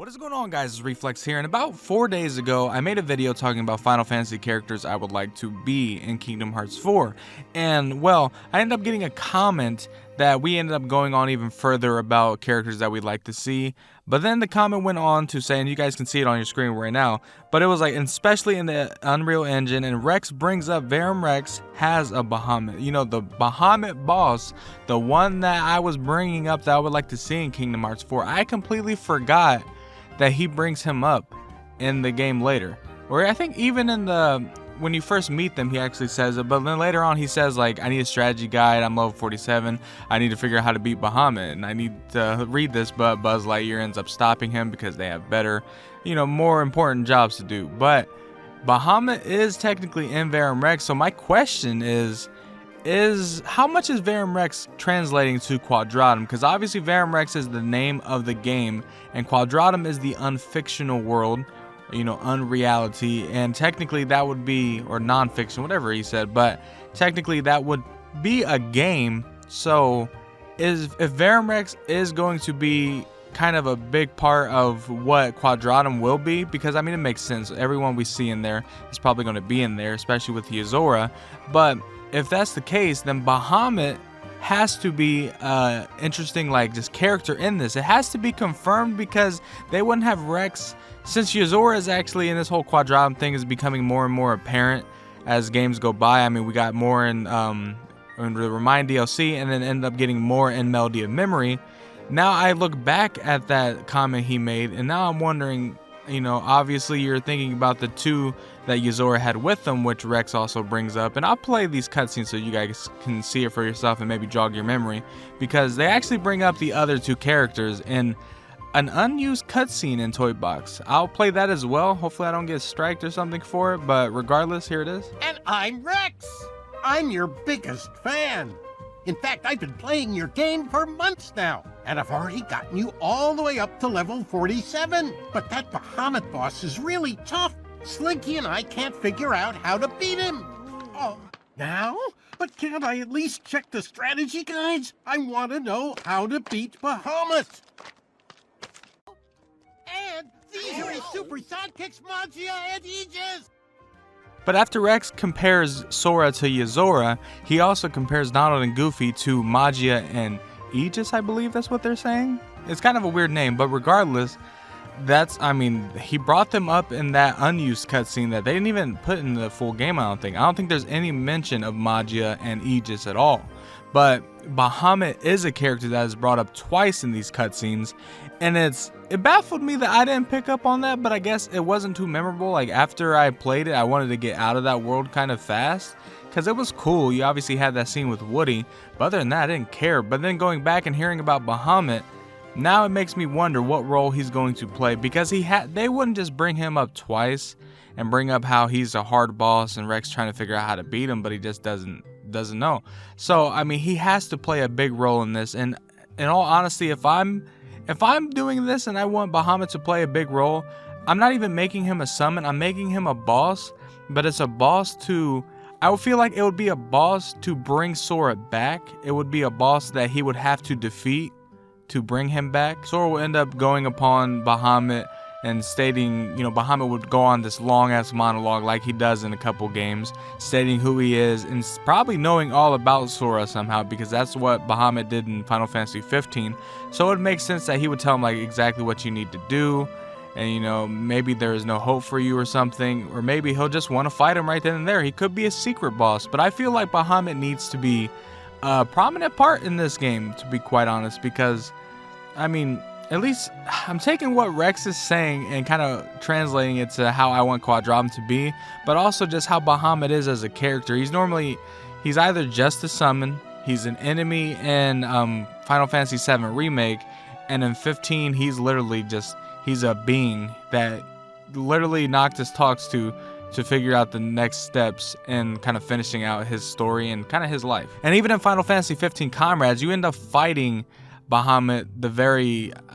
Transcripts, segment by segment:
What is going on, guys? It's Reflex here, and about 4 days ago I made a video talking about Final Fantasy characters I would like to be in Kingdom Hearts 4, and well, I ended up getting a comment that we ended up going on even further about characters that we'd like to see, but then the comment went on to say, and you guys can see it on your screen right now, but it was like, especially in the Unreal Engine, and Rex brings up Verum Rex has a Bahamut, you know, the Bahamut boss, the one that I was bringing up that I would like to see in Kingdom Hearts 4. I completely forgot that he brings him up in the game later, or I think even in the when you first meet them he actually says it, but then later on he says like, I need a strategy guide, I'm level 47, I need to figure out how to beat Bahamut, and I need to read this, but Buzz Lightyear ends up stopping him because they have better, you know, more important jobs to do. But Bahamut is technically in Verum Rex, so my question is how much is Verum Rex translating to Quadratum? Because obviously Verum Rex is the name of the game, and Quadratum is the unfictional world, you know, unreality, and technically that would be, or non-fiction, whatever he said, but technically that would be a game. So if Verum Rex is going to be kind of a big part of what Quadratum will be, because I mean it makes sense, everyone we see in there is probably going to be in there, especially with Yozora, but if that's the case, then Bahamut has to be interesting, like, just character in this. It has to be confirmed, because they wouldn't have Rex, since Yozora is actually in this whole Quadratum thing is becoming more and more apparent as games go by. I mean, we got more in the Remind DLC, and then ended up getting more in Melody of Memory. Now I look back at that comment he made, and now I'm wondering, you know, obviously you're thinking about the two that Yozora had with them, which Rex also brings up, and I'll play these cutscenes so you guys can see it for yourself and maybe jog your memory, because they actually bring up the other two characters in an unused cutscene in Toy Box. I'll play that as well. Hopefully I don't get striked or something for it, but regardless, here it is. And I'm Rex. I'm your biggest fan. In fact, I've been playing your game for months now, and I've already gotten you all the way up to level 47. But that Bahamut boss is really tough. Slinky and I can't figure out how to beat him. Oh, now? But can't I at least check the strategy guides? I want to know how to beat Bahamut. And these are his super sidekicks, Magia and Aegis. But after Rex compares Sora to Yozora, he also compares Donald and Goofy to Magia and Aegis, I believe that's what they're saying. It's kind of a weird name, but regardless, I mean, he brought them up in that unused cutscene that they didn't even put in the full game, I don't think. I don't think there's any mention of Magia and Aegis at all. But Bahamut is a character that is brought up twice in these cutscenes, and it baffled me that I didn't pick up on that, but I guess it wasn't too memorable. Like, after I played it, I wanted to get out of that world kind of fast, because it was cool. You obviously had that scene with Woody, but other than that, I didn't care. But then going back and hearing about Bahamut, now it makes me wonder what role he's going to play, because they wouldn't just bring him up twice and bring up how he's a hard boss and Rex trying to figure out how to beat him, but he just doesn't know. So I mean, he has to play a big role in this, and in all honesty, if I'm doing this and I want Bahamut to play a big role, I'm not even making him a summon, I'm making him a boss, but it's a boss I would feel like it would be a boss to bring Sora back. It would be a boss that he would have to defeat to bring him back. Sora will end up going upon Bahamut and stating, you know, Bahamut would go on this long ass monologue like he does in a couple games, stating who he is and probably knowing all about Sora somehow, because that's what Bahamut did in Final Fantasy 15. So it makes sense that he would tell him like exactly what you need to do, and you know, maybe there is no hope for you or something, or maybe he'll just want to fight him right then and there. He could be a secret boss, but I feel like Bahamut needs to be a prominent part in this game, to be quite honest, because I mean, at least I'm taking what Rex is saying and kind of translating it to how I want Quadratum to be, but also just how Bahamut is as a character. He's either just a summon, he's an enemy in Final Fantasy 7 Remake, and in 15 he's a being that literally Noctis talks to figure out the next steps and kind of finishing out his story and kind of his life. And even in Final Fantasy 15 Comrades, you end up fighting Bahamut,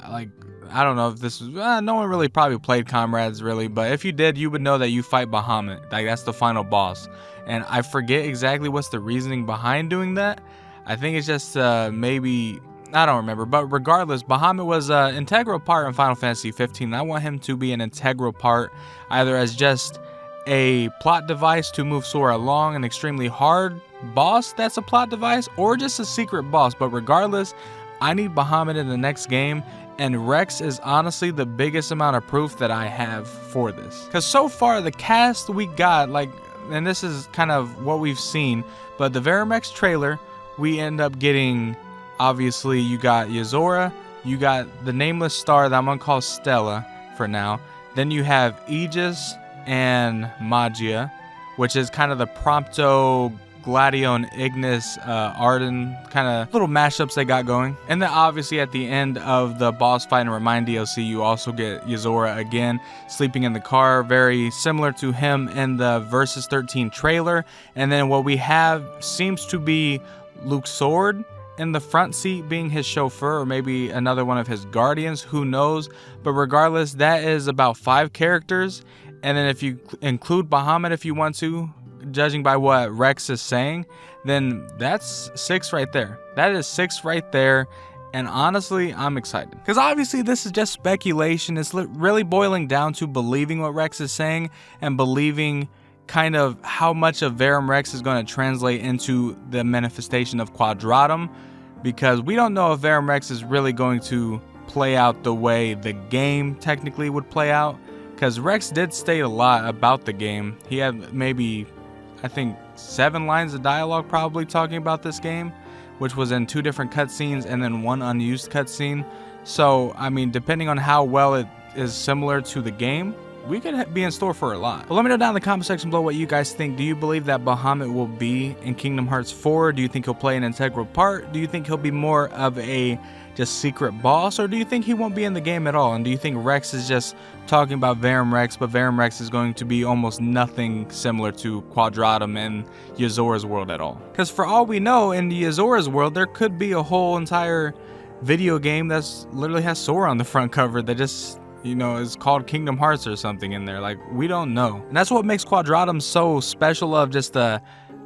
I don't know if this was, no one really probably played Comrades really, but if you did, you would know that you fight Bahamut, like that's the final boss. And I forget exactly what's the reasoning behind doing that. I think it's just maybe I don't remember, but regardless, Bahamut was an integral part in Final Fantasy 15. I want him to be an integral part, either as just a plot device to move Sora along, an extremely hard boss that's a plot device, or just a secret boss. But regardless, I need Bahamut in the next game, and Rex is honestly the biggest amount of proof that I have for this. Because so far, the cast we got, like, and this is kind of what we've seen, but the Verum X trailer, we end up getting, obviously, you got Yozora, you got the nameless star that I'm gonna call Stella for now, then you have Aegis and Magia, which is kind of the Prompto, Gladio, and Ignis, Arden kind of little mashups they got going. And then obviously at the end of the boss fight and Remind DLC, you also get Yozora again, sleeping in the car, very similar to him in the Versus 13 trailer. And then what we have seems to be Luke's sword in the front seat being his chauffeur, or maybe another one of his guardians, who knows. But regardless, that is about 5 characters. And then if you include Bahamut if you want to, judging by what Rex is saying, then that's 6 right there. That is 6 right there. And honestly, I'm excited. Because obviously this is just speculation. It's really boiling down to believing what Rex is saying and believing kind of how much of Verum Rex is going to translate into the manifestation of Quadratum. Because we don't know if Verum Rex is really going to play out the way the game technically would play out. Because Rex did state a lot about the game. He had maybe, I think, 7 lines of dialogue probably talking about this game, which was in 2 different cutscenes and then 1 unused cutscene. So, I mean, depending on how well it is similar to the game, we could be in store for a lot. But let me know down in the comment section below what you guys think. Do you believe that Bahamut will be in Kingdom Hearts 4? Do you think he'll play an integral part? Do you think he'll be more of a just secret boss, or do you think he won't be in the game at all? And do you think Rex is just talking about Verum Rex, but Verum Rex is going to be almost nothing similar to Quadratum and Yozora's world at all? Because for all we know, in Yozora's world, there could be a whole entire video game that's literally has Sora on the front cover that just, you know, is called Kingdom Hearts or something in there. Like, we don't know. And that's what makes Quadratum so special, of just a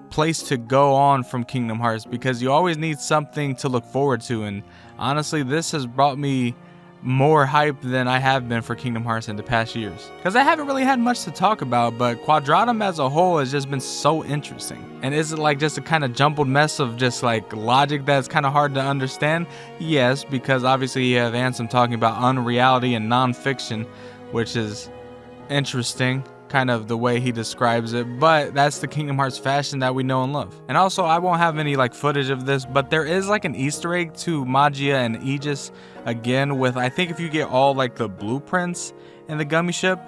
place to go on from Kingdom Hearts, because you always need something to look forward to. And honestly, this has brought me more hype than I have been for Kingdom Hearts in the past years, because I haven't really had much to talk about, but Quadratum as a whole has just been so interesting. And is it like just a kind of jumbled mess of just like logic that's kind of hard to understand? Yes, because obviously you have Ansem talking about unreality and non-fiction, which is interesting, kind of the way he describes it, but that's the Kingdom Hearts fashion that we know and love. And also, I won't have any like footage of this, but there is like an Easter egg to Magia and Aegis again, with, I think if you get all like the blueprints in the gummy ship,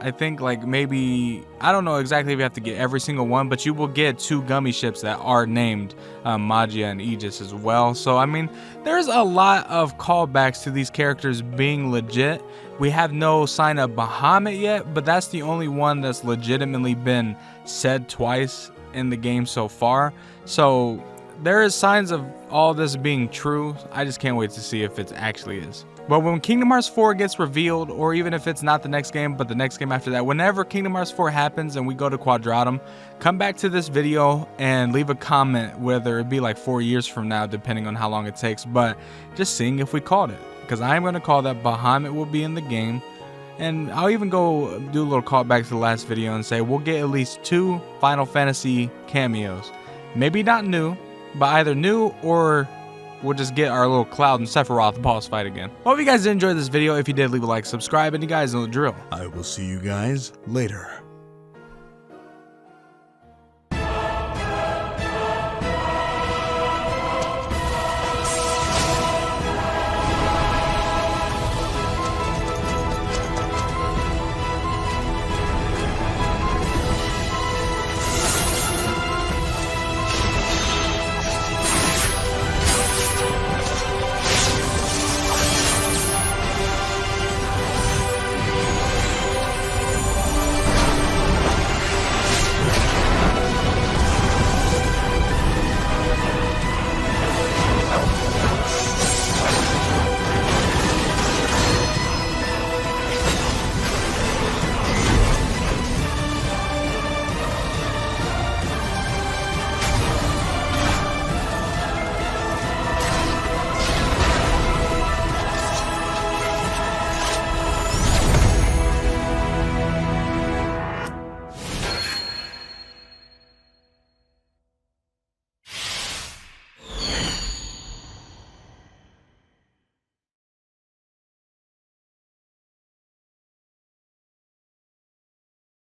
I think like maybe, I don't know exactly if you have to get every single one, but you will get 2 gummy ships that are named Magia and Aegis as well. So I mean, there's a lot of callbacks to these characters being legit. We have no sign of Bahamut yet, but that's the only one that's legitimately been said twice in the game so far. So there is signs of all this being true. I just can't wait to see if it actually is. But when Kingdom Hearts 4 gets revealed, or even if it's not the next game, but the next game after that, whenever Kingdom Hearts 4 happens and we go to Quadratum, come back to this video and leave a comment, whether it be like 4 years from now, depending on how long it takes, but just seeing if we called it. Because I'm going to call that Bahamut will be in the game. And I'll even go do a little callback to the last video and say we'll get at least 2 Final Fantasy cameos. Maybe not new, but either new or we'll just get our little Cloud and Sephiroth boss fight again. Hope you guys did enjoy this video. If you did, leave a like, subscribe, and you guys know the drill. I will see you guys later.